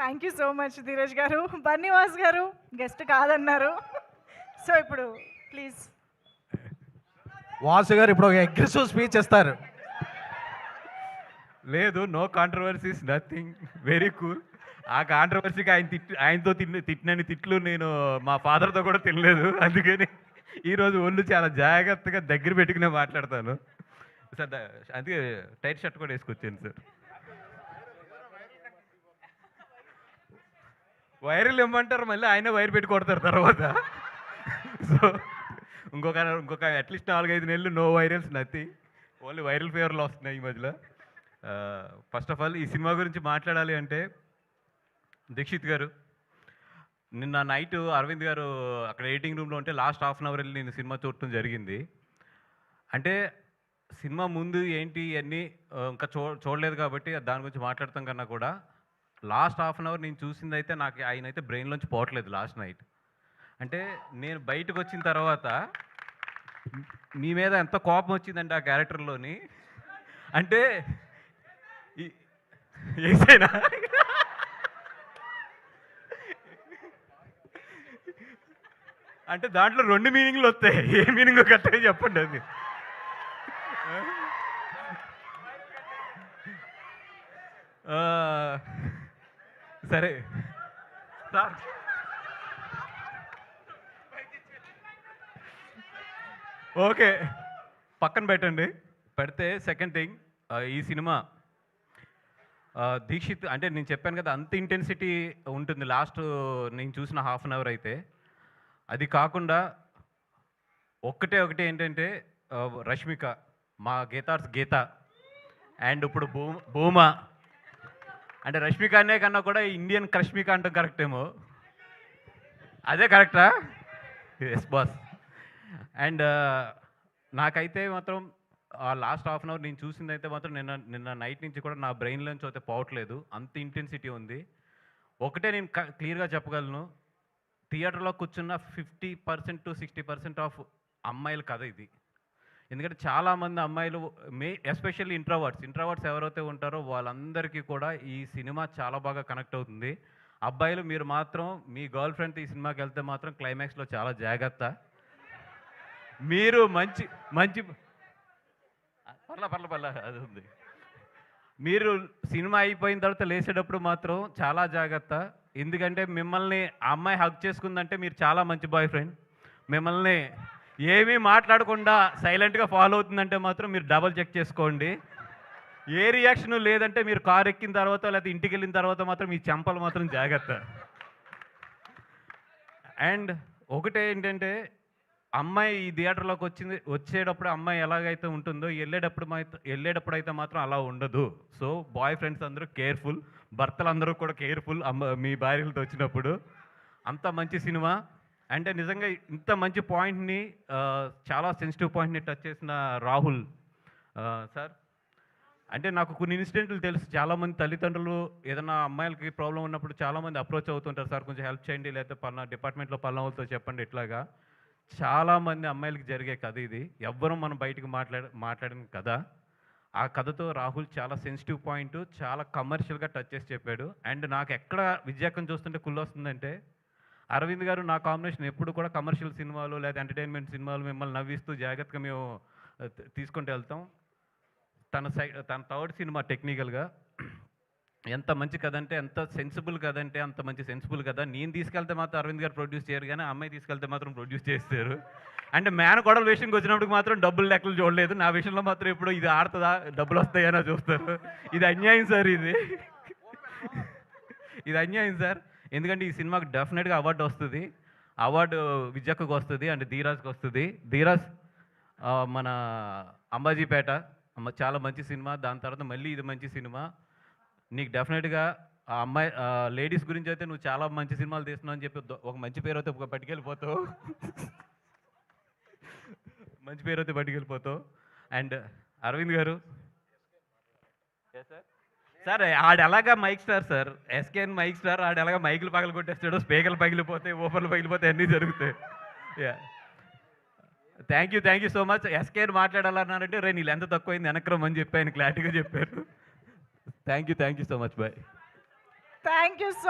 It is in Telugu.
Thank you so much Dheeraj గారు. బన్నీవాస్ గారు గెస్ట్ కాదన్నారు. సో ఇప్పుడు ప్లీజ్. వాసు గారు ఇప్పుడు ఒక అగ్రెసివ్ స్పీచ్ ఇస్తారు. లేదు, no controversies, nothing, very cool. ఆ కాంట్రవర్సీకి ఆయనతో తిట్టినని తిట్లు నేను మా ఫాదర్తో కూడా తినలేదు. అందుకని ఈరోజు ఒళ్ళు చాలా జాగ్రత్తగా దగ్గర పెట్టుకునే మాట్లాడతాను సార్. అందుకే టైట్ షర్ట్ కూడా వేసుకొచ్చాను సార్. వైరల్ ఇమ్మంటారు, మళ్ళీ ఆయన వైర్ పెట్టి కొడతారు తర్వాత. సో ఇంకొక అట్లీస్ట్ 4-5 నెలలు no virals, nothing, only viral ఫీవర్లు వస్తున్నాయి ఈ మధ్యలో. ఫస్ట్ ఆఫ్ ఆల్ ఈ సినిమా గురించి మాట్లాడాలి అంటే, దీక్షిత్ గారు నిన్న నైట్ అరవింద్ గారు అక్కడ ఎడిటింగ్ రూమ్లో ఉంటే లాస్ట్ హాఫ్ అన్ అవర్ వెళ్ళి నేను సినిమా చూడటం జరిగింది. అంటే సినిమా ముందు ఏంటి ఇవన్నీ ఇంకా చూడలేదు కాబట్టి దాని గురించి మాట్లాడతాం కన్నా కూడా లాస్ట్ హాఫ్ అన్ అవర్ నేను చూసింది అయితే నాకు ఆయన అయితే బ్రెయిన్లోంచి పోవట్లేదు లాస్ట్ నైట్. అంటే నేను బయటకు వచ్చిన తర్వాత మీ మీద ఎంత కోపం వచ్చిందంటే ఆ క్యారెక్టర్లోని, అంటే ఏసైనా అంటే దాంట్లో 2 మీనింగ్లు వస్తాయి. ఏ మీనింగ్ కరెక్ట్గా చెప్పండి అది. సరే సార్, ఓకే పక్కన పెట్టండి. పెడితే సెకండ్ థింగ్, ఈ సినిమా దీక్షిత్ అంటే నేను చెప్పాను కదా అంత ఇంటెన్సిటీ ఉంటుంది లాస్ట్ నేను చూసిన హాఫ్ అన్ అవర్ అయితే. అది కాకుండా ఒకటే ఏంటంటే రష్మిక, మా గీతార్స్ గీత, అండ్ ఇప్పుడు భూమా. అంటే రష్మిక అనే కన్నా కూడా ఇండియన్ క్రష్మిక అంటాం కరెక్ట్ ఏమో, అదే కరెక్టా? Yes boss. అండ్ నాకైతే మాత్రం లాస్ట్ హాఫ్ అన్ అవర్ నేను చూసింది అయితే మాత్రం నిన్న నైట్ నుంచి కూడా నా బ్రెయిన్లోంచి అయితే పోవట్లేదు, అంత ఇంటెన్సిటీ ఉంది. ఒకటే నేను క్లియర్గా చెప్పగలను, థియేటర్లో కూర్చున్న 50% to 60% ఆఫ్ అమ్మాయిల కథ ఇది. ఎందుకంటే చాలామంది అమ్మాయిలు ఎస్పెషల్లీ ఇంట్రోవర్ట్స్ ఎవరైతే ఉంటారో వాళ్ళందరికీ కూడా ఈ సినిమా చాలా బాగా కనెక్ట్ అవుతుంది. అబ్బాయిలు మీరు మాత్రం మీ గర్ల్ ఫ్రెండ్తో ఈ సినిమాకి వెళ్తే మాత్రం క్లైమాక్స్లో చాలా జాగ్రత్త. మీరు మంచి పర్ల అది ఉంది. మీరు సినిమా అయిపోయిన తర్వాత లేచేటప్పుడు మాత్రం చాలా జాగ్రత్త. ఎందుకంటే మిమ్మల్ని ఆ అమ్మాయి హగ్ చేసుకుందంటే మీరు చాలా మంచి బాయ్ ఫ్రెండ్. మిమ్మల్ని ఏమీ మాట్లాడకుండా సైలెంట్గా ఫాలో అవుతుందంటే మాత్రం మీరు డబల్ చెక్ చేసుకోండి. ఏ రియాక్షన్ లేదంటే మీరు కారు ఎక్కిన తర్వాత లేకపోతే ఇంటికి వెళ్ళిన తర్వాత మాత్రం మీ చెంపలు మాత్రం జాగ్రత్త. అండ్ ఒకటే ఏంటంటే, అమ్మాయి ఈ థియేటర్లోకి వచ్చేటప్పుడు అమ్మాయి ఎలాగైతే ఉంటుందో వెళ్ళేటప్పుడు అయితే మాత్రం అలా ఉండదు. సో బాయ్ ఫ్రెండ్స్ అందరూ కేర్ఫుల్, భర్తలు అందరూ కూడా కేర్ఫుల్ మీ భార్యలతో వచ్చినప్పుడు. అంత మంచి సినిమా. అంటే నిజంగా ఇంత మంచి పాయింట్ని, చాలా సెన్సిటివ్ పాయింట్ని టచ్ చేసిన రాహుల్ సార్. అంటే నాకు కొన్ని ఇన్సిడెంట్లు తెలుసు, చాలామంది తల్లిదండ్రులు ఏదైనా అమ్మాయిలకి ప్రాబ్లం ఉన్నప్పుడు చాలామంది అప్రోచ్ అవుతుంటారు, సార్ కొంచెం హెల్ప్ చేయండి, లేకపోతే పలానా డిపార్ట్మెంట్లో పలానా వాళ్ళతో చెప్పండి. ఇట్లాగా చాలామంది అమ్మాయిలకి జరిగే కథ ఇది. ఎవ్వరూ మనం బయటకు మాట్లాడిన కథ. ఆ కథతో రాహుల్ చాలా సెన్సిటివ్ పాయింట్ చాలా కమర్షియల్గా టచ్ చేసి చెప్పాడు. అండ్ నాకు ఎక్కడ విజయకం చూస్తుంటే కుళ్ళు వస్తుందంటే, అరవింద్ గారు నా కాంబినేషన్ ఎప్పుడు కూడా కమర్షియల్ సినిమాలు లేదా ఎంటర్టైన్మెంట్ సినిమాలు మిమ్మల్ని నవ్విస్తూ జాగ్రత్తగా మేము తీసుకుంటూ వెళ్తాం. తన థర్డ్ సినిమా టెక్నికల్గా ఎంత మంచి కథ అంటే, ఎంత సెన్సిబుల్ కథ అంటే అంత మంచి సెన్సిబుల్ కథ. నేను తీసుకెళ్తే మాత్రం అరవింద్ గారు ప్రొడ్యూస్ చేయరు, కానీ అమ్మాయి తీసుకెళ్తే మాత్రం ప్రొడ్యూస్ చేస్తారు. అంటే మేనకోడల విషయంకి వచ్చినప్పుడు మాత్రం డబ్బులు లెక్కలు చూడలేదు. నా విషయంలో మాత్రం ఇప్పుడు ఇది ఆడుతుందా డబ్బులు వస్తాయనో చూస్తారు. ఇది అన్యాయం సార్, ఇది అన్యాయం సార్. ఎందుకంటే ఈ సినిమాకి డెఫినెట్గా అవార్డు వస్తుంది. అవార్డు విజయక్కకు వస్తుంది అండ్ ధీరాజ్కి వస్తుంది. ధీరాజ్ మన అంబాజీపేట చాలా మంచి సినిమా, దాని తర్వాత మళ్ళీ ఇది మంచి సినిమా. నీకు డెఫినెట్గా ఆ అమ్మాయి లేడీస్ గురించి అయితే నువ్వు చాలా మంచి సినిమాలు తీస్తున్నావు అని చెప్పి ఒక మంచి పేరు అయితే పట్టుకెళ్ళిపోతావు. మంచి పేరు అయితే పట్టుకెళ్ళిపోతావు. అండ్ అరవింద్ గారు సార్, ఆడు ఎలాగా mic star sir, SKN mic star. ఆడు ఎలాగా మైకులు పగలు కొట్టేస్తాడు, స్పీకర్లు పగిలిపోతాయి, ఓపెన్లు పగిలిపోతాయి, అన్నీ జరుగుతాయి. Yeah, thank you so much. SKN మాట్లాడాలన్నారంటే రే నీళ్ళు ఎంత తక్కువైంది వెనక్రమ్ అని చెప్పి ఆయన క్లారిటీగా చెప్పారు. Thank you so much bye. Thank you.